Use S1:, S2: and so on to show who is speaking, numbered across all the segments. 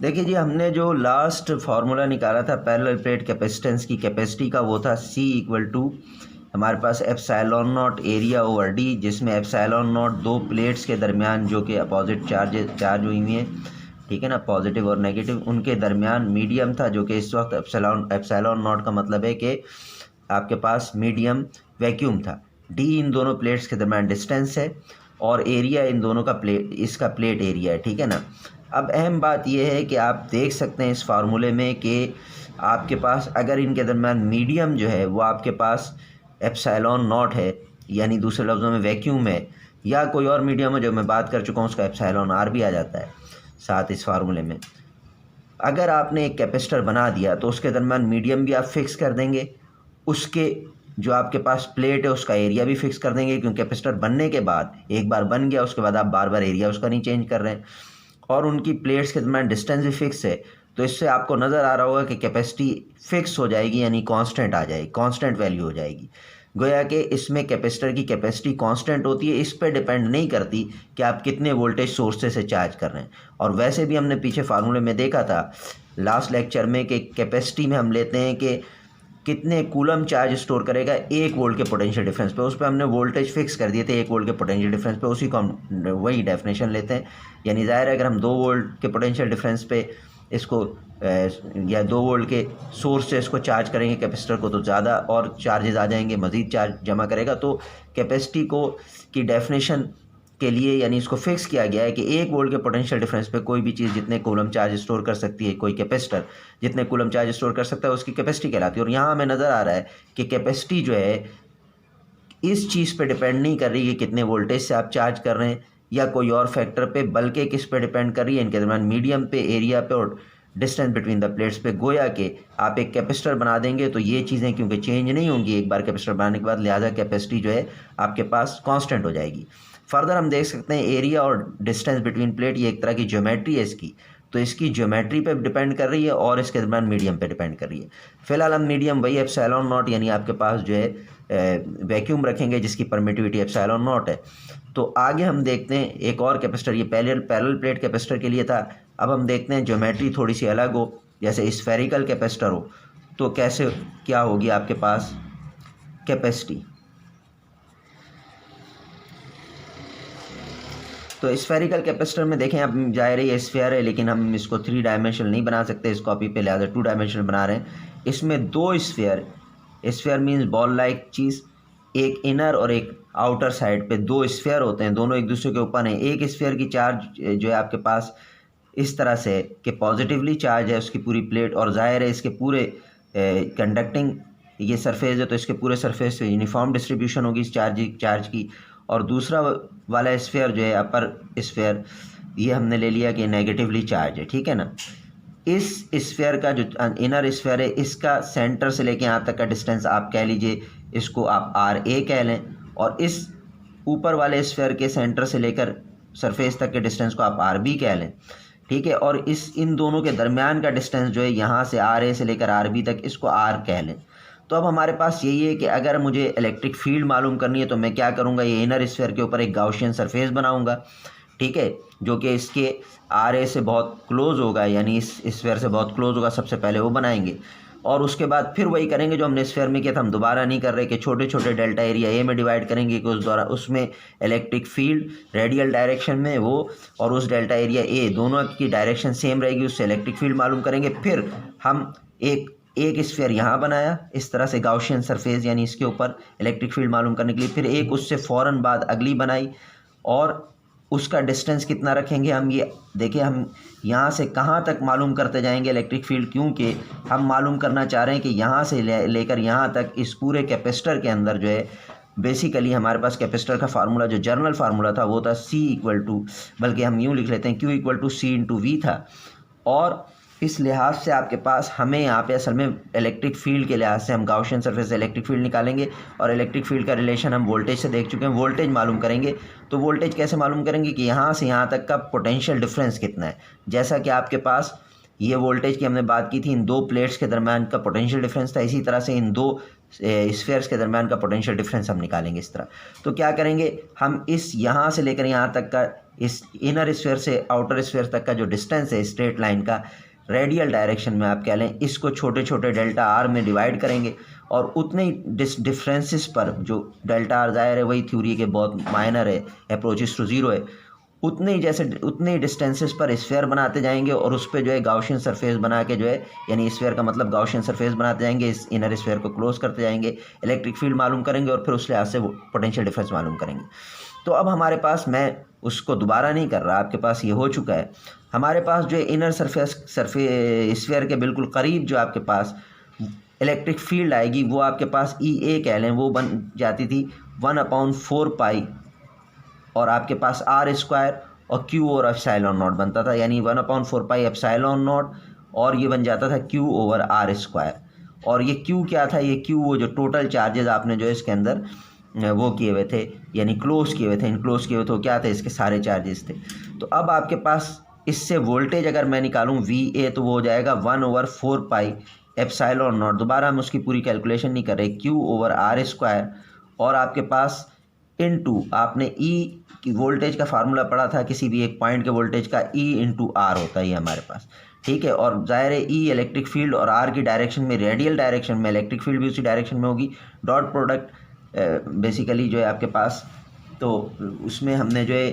S1: देखिए जी, हमने जो लास्ट फार्मूला निकाला था पैरेलल प्लेट कैपेसिटेंस की कैपेसिटी का, वो था C इक्वल टू हमारे पास epsilon naught area over D, जिसमें एप्सिलॉन नॉट दो प्लेट्स के दरमियान जो कि अपोजिट चार्ज हुई हुई हैं, ठीक है ना, पॉजिटिव और नेगेटिव, उनके दरमियान मीडियम था, जो कि इस वक्त एप्सिलॉन नॉट का मतलब है कि आपके पास मीडियम वैक्यूम था। डी इन दोनों प्लेट्स के दरमियान डिस्टेंस है और एरिया इन दोनों का इसका प्लेट एरिया है, ठीक है ना। अब अहम बात यह है कि आप देख सकते हैं इस फार्मूले में कि आपके पास अगर इनके दरमियान मीडियम जो है वो आपके पास एप्सिलॉन नॉट है, यानी दूसरे लफ्ज़ों में वैक्यूम है, या कोई और मीडियम है जो मैं बात कर चुका हूँ, उसका एप्सिलॉन आर भी आ जाता है साथ इस फार्मूले में। अगर आपने एक कैपेसिटर बना दिया तो उसके दरमियान मीडियम भी आप फिक्स कर देंगे, उसके जो आपके पास प्लेट है उसका एरिया भी फिक्स कर देंगे, क्योंकि कैपेसिटर बनने के बाद एक बार बन गया, उसके बाद आप बार बार एरिया उसका नहीं चेंज कर रहे हैं, और उनकी प्लेट्स के दरमियान डिस्टेंस भी फिक्स है। तो इससे आपको नज़र आ रहा होगा कि कैपेसिटी फिक्स हो जाएगी, यानी कांस्टेंट आ जाएगी, कांस्टेंट वैल्यू हो जाएगी। गोया कि इसमें कैपेसिटर की कैपेसिटी कांस्टेंट होती है, इस पर डिपेंड नहीं करती कि आप कितने वोल्टेज सोर्सेज से चार्ज कर रहे हैं। और वैसे भी हमने पीछे फार्मूले में देखा था लास्ट लेक्चर में कि कैपेसिटी में हम लेते हैं कि कितने कूलम चार्ज स्टोर करेगा 1 वोल्ट के पोटेंशियल डिफरेंस पे, उस पर हमने वोल्टेज फिक्स कर दिए थे 1 वोल्ट के पोटेंशियल डिफरेंस पे, उसी को हम वही डेफिनेशन लेते हैं। यानी ज़ाहिर है अगर हम 2 वोल्ट के पोटेंशियल डिफरेंस पे इसको या 2 वोल्ट के सोर्स से इसको चार्ज करेंगे कैपेसिटर को, तो ज़्यादा और चार्जेस आ जाएंगे, मज़ीद चार्ज जमा करेगा। तो कैपेसिटी को की डेफिनेशन के लिए यानी इसको फिक्स किया गया है कि 1 वोल्ट के पोटेंशियल डिफरेंस पे कोई भी चीज़ जितने कूलम चार्ज स्टोर कर सकती है, कोई कैपेसिटर जितने कूलम चार्ज स्टोर कर सकता है, उसकी कैपेसिटी कहलाती है। और यहाँ हमें नज़र आ रहा है कि कैपेसिटी जो है इस चीज़ पे डिपेंड नहीं कर रही है कितने वोल्टेज से आप चार्ज कर रहे हैं या कोई और फैक्टर पे, बल्कि किस पे डिपेंड कर रही है, इनके दरमियान मीडियम पे, एरिया पे और डिस्टेंस बिटवीन द प्लेट्स पे। गोया कि आप एक कैपेसिटर बना देंगे तो ये चीज़ें क्योंकि चेंज नहीं होंगी एक बार कैपेसिटर बनाने के बाद, लिहाजा कैपेसिटी जो है आपके पास कांस्टेंट हो जाएगी। फर्दर हम देख सकते हैं एरिया और डिस्टेंस बिटवीन प्लेट, ये एक तरह की ज्योमेट्री है इसकी, तो इसकी ज्योमेट्री पे डिपेंड कर रही है और इसके दरमियान मीडियम पे डिपेंड कर रही है। फिलहाल हम मीडियम वही एप्सिलॉन नॉट यानी आपके पास जो है वैक्यूम रखेंगे जिसकी परमिटिविटी एप्सिलॉन नॉट है। तो आगे हम देखते हैं एक और कैपेसिटर, ये पैरेलल प्लेट कैपेसिटर के लिए था। अब हम देखते हैं ज्योमेट्री थोड़ी सी अलग हो, जैसे स्फेरिकल कैपेसिटर हो तो कैसे क्या होगी आपके पास कैपेसिटी। तो स्फेरिकल कैपेसिटर में देखें, अब जाहिर है ये स्फीयर है लेकिन हम इसको 3 डायमेंशनल नहीं बना सकते इस कॉपी पे, लिहाजा 2 डायमेंशनल बना रहे हैं। इसमें 2 स्फीयर मीन्स बॉल लाइक चीज़, एक इनर और एक आउटर साइड पे 2 स्फीयर होते हैं, दोनों एक दूसरे के ऊपर हैं। एक स्फीयर की चार्ज जो है आपके पास इस तरह से कि पॉजिटिवली चार्ज है उसकी पूरी प्लेट, और जाहिर है इसके पूरे कंडक्टिंग ये सरफेस है तो इसके पूरे सरफेस से यूनिफॉर्म डिस्ट्रीब्यूशन होगी इस चार्ज की। और दूसरा वाला स्फीयर जो है अपर स्फीयर, ये हमने ले लिया कि नेगेटिवली चार्ज है, ठीक है ना। इस स्फीयर का जो इनर स्फीयर है इसका सेंटर से लेके यहाँ तक का डिस्टेंस आप कह लीजिए इसको आप RA कह लें, और इस ऊपर वाले स्फीयर के सेंटर से लेकर सरफेस तक के डिस्टेंस को आप RB कह लें, ठीक है। और इन दोनों के दरमियान का डिस्टेंस जो है यहाँ से RA से लेकर RB तक, इसको R कह लें। तो अब हमारे पास यही है कि अगर मुझे इलेक्ट्रिक फील्ड मालूम करनी है तो मैं क्या करूँगा, ये इनर स्फीयर के ऊपर एक गाउशियन सरफेस बनाऊँगा, ठीक है, जो कि इसके RA से बहुत क्लोज होगा, यानी इस स्फीयर से बहुत क्लोज होगा, सबसे पहले वो बनाएंगे। और उसके बाद फिर वही करेंगे जो हमने स्फीयर में किया था, हम दोबारा नहीं कर रहे कि छोटे छोटे डेल्टा एरिया ए में डिवाइड करेंगे कि उस द्वारा उसमें इलेक्ट्रिक फील्ड रेडियल डायरेक्शन में वो और उस डेल्टा एरिया ए दोनों की डायरेक्शन सेम रहेगी, उससे इलेक्ट्रिक फील्ड मालूम करेंगे। फिर हम एक स्फीयर यहाँ बनाया इस तरह से गाउशियन सरफेस, यानी इसके ऊपर इलेक्ट्रिक फील्ड मालूम करने के लिए, फिर एक उससे फ़ौरन बाद अगली बनाई और उसका डिस्टेंस कितना रखेंगे हम, ये देखिए हम यहाँ से कहाँ तक मालूम करते जाएंगे इलेक्ट्रिक फील्ड, क्योंकि हम मालूम करना चाह रहे हैं कि यहाँ से लेकर यहाँ तक इस पूरे कैपेसिटर के अंदर जो है बेसिकली हमारे पास कैपेसिटर का फार्मूला जो जर्नल फार्मूला था वो था C इक्वल टू, बल्कि हम यूँ लिख लेते हैं Q इक्वल टू C/V था। और इस लिहाज से आपके पास हमें यहाँ पे असल में इलेक्ट्रिक फील्ड के लिहाज से हम गाउशियन सरफेस से इलेक्ट्रिक फील्ड निकालेंगे, और इलेक्ट्रिक फील्ड का रिलेशन हम वोल्टेज से देख चुके हैं, वोल्टेज मालूम करेंगे। तो वोल्टेज कैसे मालूम करेंगे कि यहाँ से यहाँ तक का पोटेंशियल डिफरेंस कितना है। जैसा कि आपके पास ये वोल्टेज की हमने बात की थी, इन 2 प्लेट्स के दरमियान का पोटेंशियल डिफरेंस था, इसी तरह से इन 2 स्फीयर्स के दरमियान का पोटेंशियल डिफरेंस हम निकालेंगे इस तरह। तो क्या करेंगे, हम इस यहाँ से लेकर यहाँ तक का, इस इनर स्फीयर से आउटर स्फीयर तक का जो डिस्टेंस है स्ट्रेट लाइन का, रेडियल डायरेक्शन में आप कह लें, इसको छोटे छोटे डेल्टा आर में डिवाइड करेंगे और उतने ही डिफरेंसेस पर, जो डेल्टा आर ज़ाहिर है वही थ्योरी के बहुत माइनर है, अप्रोचेस टू ज़ीरो है, उतने ही डिस्टेंसेस पर स्फीयर बनाते जाएंगे और उस पर जो है गाउशियन सरफेस बना के जो है, यानी स्फीयर का मतलब गाउशियन सरफेस बनाते जाएंगे, इस इनर स्फीयर को क्लोज करते जाएंगे, इलेक्ट्रिक फील्ड मालूम करेंगे और फिर उस लिहाज से पोटेंशियल डिफरेंस मालूम करेंगे। तो अब हमारे पास, मैं उसको दोबारा नहीं कर रहा, आपके पास ये हो चुका है। हमारे पास जो है इनर स्फीयर के बिल्कुल करीब जो आपके पास इलेक्ट्रिक फील्ड आएगी वो आपके पास E कह लें, वो बन जाती थी 1/4 और आपके पास R² और Q और एप्सिलॉन नॉट बनता था, यानी 1/4 एप्सिलॉन नॉट और ये बन जाता था Q/R²। और ये Q क्या था, ये Q वो जो टोटल चार्जेस आपने जो है इसके अंदर वो किए हुए थे, यानी क्लोज किए हुए थे, इनक्लोज किए हुए थे, वो क्या थे, इसके सारे चार्जेस थे। तो अब आपके पास इससे वोल्टेज अगर मैं निकालूं VA तो वो हो जाएगा 1/4 एप्सिलॉन नॉट, दोबारा हम उसकी पूरी कैलकुलेशन नहीं कर रहे, Q/R²। और आपके पास इनटू, आपने E की वोल्टेज का फार्मूला पढ़ा था, किसी भी एक पॉइंट के वोल्टेज का E/R होता है हमारे पास, ठीक है। और ज़ाहिर है E इलेक्ट्रिक फील्ड और R की डायरेक्शन में, रेडियल डायरेक्शन में, इलेक्ट्रिक फील्ड भी उसी डायरेक्शन में होगी, डॉट प्रोडक्ट बेसिकली जो है आपके पास। तो उसमें हमने जो है,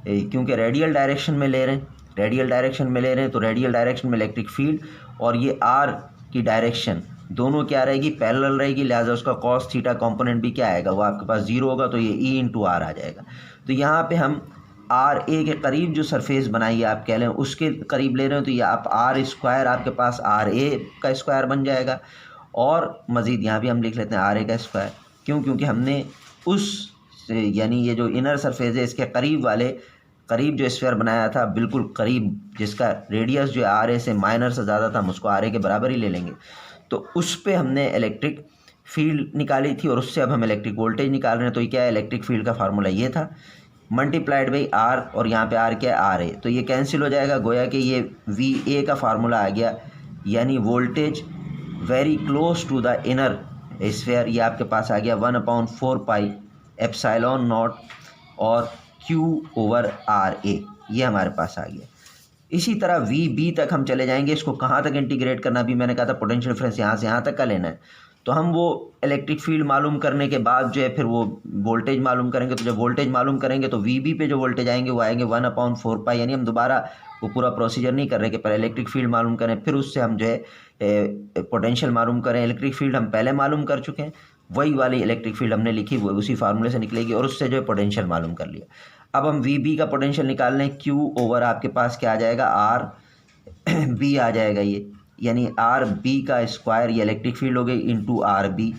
S1: क्योंकि रेडियल डायरेक्शन में ले रहे हैं, तो रेडियल डायरेक्शन में इलेक्ट्रिक फील्ड और ये R की डायरेक्शन दोनों क्या रहेगी, पैरेलल रहेगी, लिहाजा उसका कॉस थीटा कंपोनेंट भी क्या आएगा, वो आपके पास 0 होगा, तो ये E/R आ जाएगा। तो यहाँ पे हम RA के करीब जो सरफेस बनाई है आप कह लें उसके करीब ले रहे हो, तो ये आप R² आपके पास RA का स्क्वायर बन जाएगा। और मज़ीद यहाँ भी हम लिख लेते हैं RA का स्क्वायर, क्योंकि हमने उस, यानी ये जो इनर सरफेस है इसके करीब जो स्फीयर बनाया था, बिल्कुल करीब, जिसका रेडियस जो है RA से माइनर से ज़्यादा था, हम उसको RA के बराबर ही ले लेंगे। तो उस पे हमने इलेक्ट्रिक फील्ड निकाली थी और उससे अब हम इलेक्ट्रिक वोल्टेज निकाल रहे हैं। तो ये क्या है, इलेक्ट्रिक फील्ड का फार्मूला ये था, मल्टीप्लाइड बाई R, और यहाँ पे R क्या है, RA, तो ये कैंसिल हो जाएगा, गोया कि ये VA का फार्मूला आ गया, यानी voltage very close to the inner sphere, ये आपके पास आ गया 1/4 एप्सिलॉन नॉट और Q/RA, ये हमारे पास आ गया। इसी तरह VB तक हम चले जाएंगे, इसको कहाँ तक इंटीग्रेट करना, भी मैंने कहा था पोटेंशियल डिफरेंस यहाँ से यहाँ तक का लेना है। तो हम वो इलेक्ट्रिक फील्ड मालूम करने के बाद जो है फिर वो वोल्टेज मालूम करेंगे। तो जब वोल्टेज मालूम करेंगे तो VB पे जो वोल्टेज आएंगे वो आएंगे 1/4, यानी हम दोबारा वो पूरा प्रोसीजर नहीं कर रहे कि पहले इलेक्ट्रिक फील्ड मालूम करें फिर उससे हम जो है पोटेंशियल मालूम करें। इलेक्ट्रिक फील्ड हम पहले मालूम कर चुके हैं, वही वाली इलेक्ट्रिक फील्ड हमने लिखी, वो उसी फार्मूले से निकलेगी और उससे जो है पोटेंशियल मालूम कर लिया। अब हम VB का पोटेंशियल निकाल लें, Q/ आपके पास क्या आ जाएगा, RB आ जाएगा ये, यानी RB का स्क्वायर, ये इलेक्ट्रिक फील्ड हो गई, इंटू RB।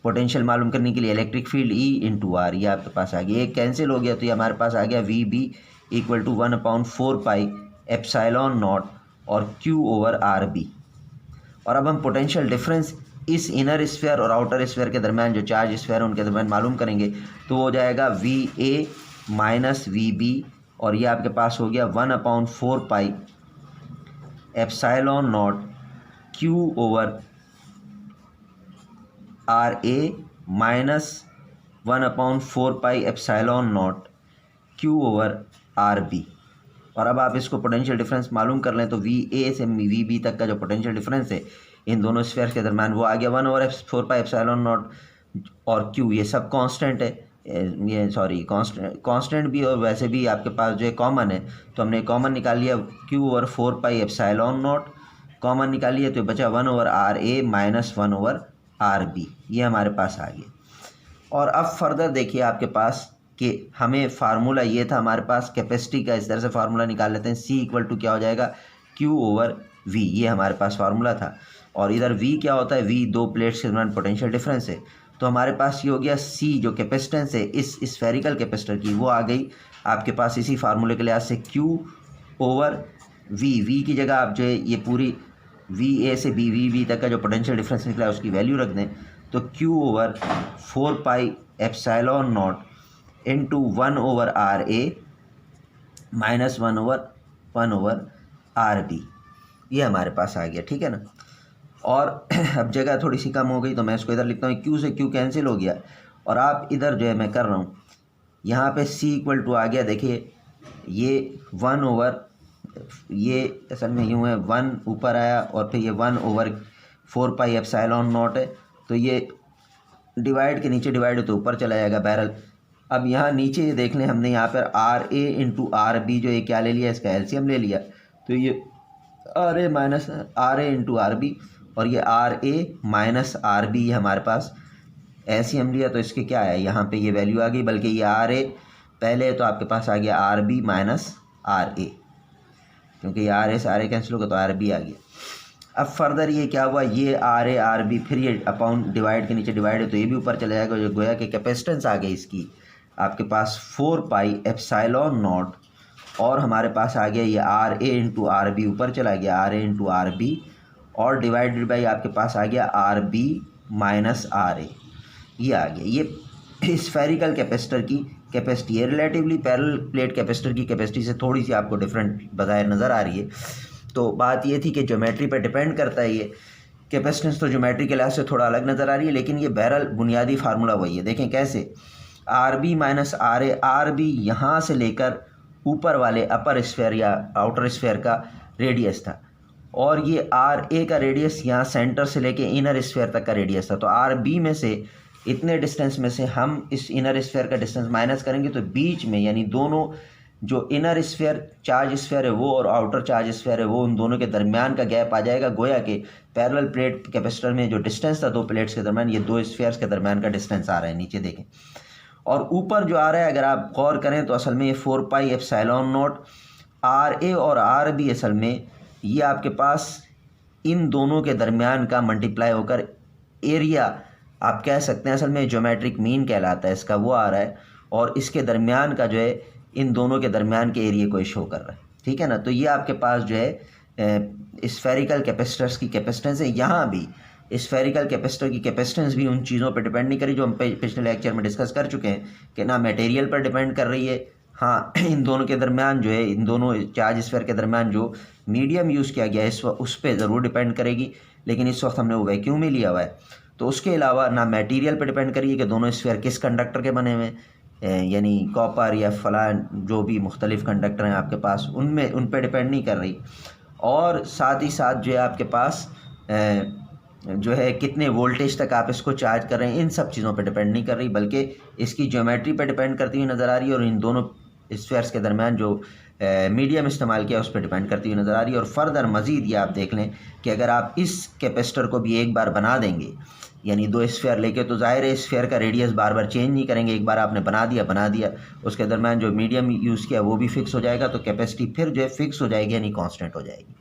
S1: पोटेंशियल मालूम करने के लिए इलेक्ट्रिक फील्ड E/R, ये आपके पास आ गया, ये कैंसिल हो गया, तो ये हमारे पास आ गया VB = 1/4 एप्सिलॉन नॉट और Q/RB। और अब हम पोटेंशियल डिफरेंस इस इनर स्फीयर और आउटर स्फीयर के दरमियान, जो चार्ज स्फीयर उनके दरमियान मालूम करेंगे, तो हो जाएगा VA माइनस VB, और ये आपके पास हो गया 1/4 epsilon not Q/RA minus 1/4 epsilon not Q/RB। और अब आप इसको पोटेंशियल डिफरेंस मालूम कर लें, तो VA से VB तक का जो पोटेंशियल डिफरेंस है इन दोनों स्फीयर के दरमियान, वो आ गया 1/4 एप्सिलॉन नॉट और Q, ये सब कांस्टेंट है, ये सॉरी कांस्टेंट भी और वैसे भी आपके पास जो है कॉमन है, तो हमने कॉमन निकाल लिया, Q/4 एप्सिलॉन नॉट कॉमन निकाल लिया, तो बचा 1/RA माइनस 1/RB, ये हमारे पास आ गया। और अब फर्दर देखिए आपके पास कि हमें फार्मूला ये था हमारे पास कैपेसिटी का, इस तरह से फार्मूला निकाल लेते हैं, C = क्या हो जाएगा, Q/V, ये हमारे पास फार्मूला था। और इधर V क्या होता है, V दो प्लेट्स के दरमियान पोटेंशियल डिफरेंस है, तो हमारे पास ये हो गया C, जो कैपेसिटेंस है इस स्फेरिकल कैपेसिटर की, वो आ गई आपके पास इसी फार्मूले के लिहाज से Q/V। V की जगह आप जो है ये पूरी VA से BVB तक का जो पोटेंशियल डिफरेंस निकला है उसकी वैल्यू रख दें, तो Q/4 epsilon not into 1/RA minus 1/RB, ये हमारे पास आ गया, ठीक है ना। और अब जगह थोड़ी सी कम हो गई तो मैं इसको इधर लिखता हूँ, क्यू से क्यू कैंसिल हो गया और आप इधर जो है मैं कर रहा हूँ यहाँ पे सी इक्वल टू आ गया। देखिए ये 1 ओवर, ये असल में यूँ है 1 ऊपर आया और फिर ये 1 ओवर 4 पाई एप्सिलॉन नॉट है, तो ये डिवाइड के नीचे डिवाइड तो ऊपर चला जाएगा बैरल। अब यहाँ नीचे ये देख लें, हमने यहाँ पर R A into R B जो ये क्या ले लिया, इसका एलसीएम ले लिया, तो ये R A minus R A into R B और ये R A minus R B हमारे पास एलसीएम लिया, तो इसके क्या है यहाँ पे ये वैल्यू आ गई, बल्कि ये आर ए पहले तो आपके पास आ गया आर बी माइनस आर ए, क्योंकि ये आर ए से आर ए कैंसिल होगा तो आर बी आ गया। अब फर्दर ये क्या हुआ, ये आर ए आर बी फिर ये अपॉन डिवाइड के नीचे डिवाइड है तो ये भी ऊपर चला जाएगा, जो गोया कि कैपेसिटेंस आ गई इसकी आपके पास 4 पाई एप्सिलॉन नॉट और हमारे पास आ गया ये R A into R B ऊपर चला गया R A into R B और डिवाइडेड बाई आपके पास आ गया R B minus R A, ये आ गया। ये स्फेरिकल कैपेसिटर की कैपेसिटी है, रिलेटिवली पैरेलल प्लेट कैपेसिटर की कैपेसिटी से थोड़ी सी आपको डिफरेंट बज़ाहिर नज़र आ रही है। तो बात ये थी कि ज्योमेट्री पर डिपेंड करता है, ये कैपेसिटेंस तो ज्योमेट्री के लिहाज से थोड़ा अलग नज़र आ रही है, लेकिन ये बहरहाल बुनियादी फार्मूला वही है। देखें कैसे, R B minus R A, R B यहाँ से लेकर ऊपर वाले अपर स्फेयर या आउटर स्फेयर का रेडियस था और ये आर ए का रेडियस यहाँ सेंटर से लेके इनर स्फेयर तक का रेडियस था, तो आर बी में से इतने डिस्टेंस में से हम इस इनर स्फेयर का डिस्टेंस माइनस करेंगे तो बीच में यानी दोनों जो इनर स्फेयर चार्ज स्फेयर है वो और आउटर चार्ज स्फेयर है वो, उन दोनों के दरमियान का गैप आ जाएगा। गोया के पैरेलल प्लेट कैपेसिटर में जो डिस्टेंस था दो प्लेट्स के दरमियान, ये दो स्फेयर्स के दरमियान का डिस्टेंस आ रहा है, नीचे देखें। और ऊपर जो आ रहा है अगर आप गौर करें तो असल में ये 4 pi epsilon not R A और आर बी असल में ये आपके पास इन दोनों के दरमियान का मल्टीप्लाई होकर एरिया आप कह सकते हैं, असल में ज्योमेट्रिक मीन कहलाता है इसका, वो आ रहा है और इसके दरमियान का जो है इन दोनों के दरमियान के एरिया को शो कर रहा है, ठीक है ना। तो ये आपके पास जो है स्फेरिकल कैपेसिटर्स की कैपेसिटेंस है। यहाँ भी स्फेरिकल कैपेसिटर की कैपेसिटेंस भी उन चीज़ों पर डिपेंड नहीं करी जो हम पिछले लेक्चर में डिस्कस कर चुके हैं कि ना मटेरियल पर डिपेंड कर रही है, हाँ इन दोनों के दरमियान जो है, इन दोनों चार्ज स्फेयर के दरमियान जो मीडियम यूज़ किया गया है इस वक्त उस पर ज़रूर डिपेंड करेगी, लेकिन इस वक्त हमने वो वैक्यूम ही लिया हुआ है। तो उसके अलावा ना मटेरियल पर डिपेंड करिए कि दोनों स्फेयर किस कंडक्टर के बने हुए हैं, यानी कॉपर या फलान जो भी मुख्तलिफ कंडक्टर हैं आपके पास उनमें उन पर डिपेंड नहीं कर रही, और साथ ही साथ जो है आपके पास जो है कितने वोल्टेज तक आप इसको चार्ज कर रहे हैं, इन सब चीज़ों पर डिपेंड नहीं कर रही, बल्कि इसकी ज्योमेट्री पर डिपेंड करती हुई नज़र आ रही है और इन दोनों स्फेयर्स के दरमियान जो मीडियम इस्तेमाल किया उस पर डिपेंड करती हुई नज़र आ रही है। और फर्दर मज़ीद ये आप देख लें कि अगर आप इस कैपेसिटर को भी एक बार बना देंगे, यानी दो स्फेयर लेके, तो ज़ाहिर है स्फेयर का रेडियस बार बार चेंज नहीं करेंगे, एक बार आपने बना दिया उसके दरमियान जो मीडियम यूज़ किया वो भी फिक्स हो जाएगा, तो कैपेसिटी फिर जो है फिक्स हो जाएगी यानी कांस्टेंट हो जाएगी।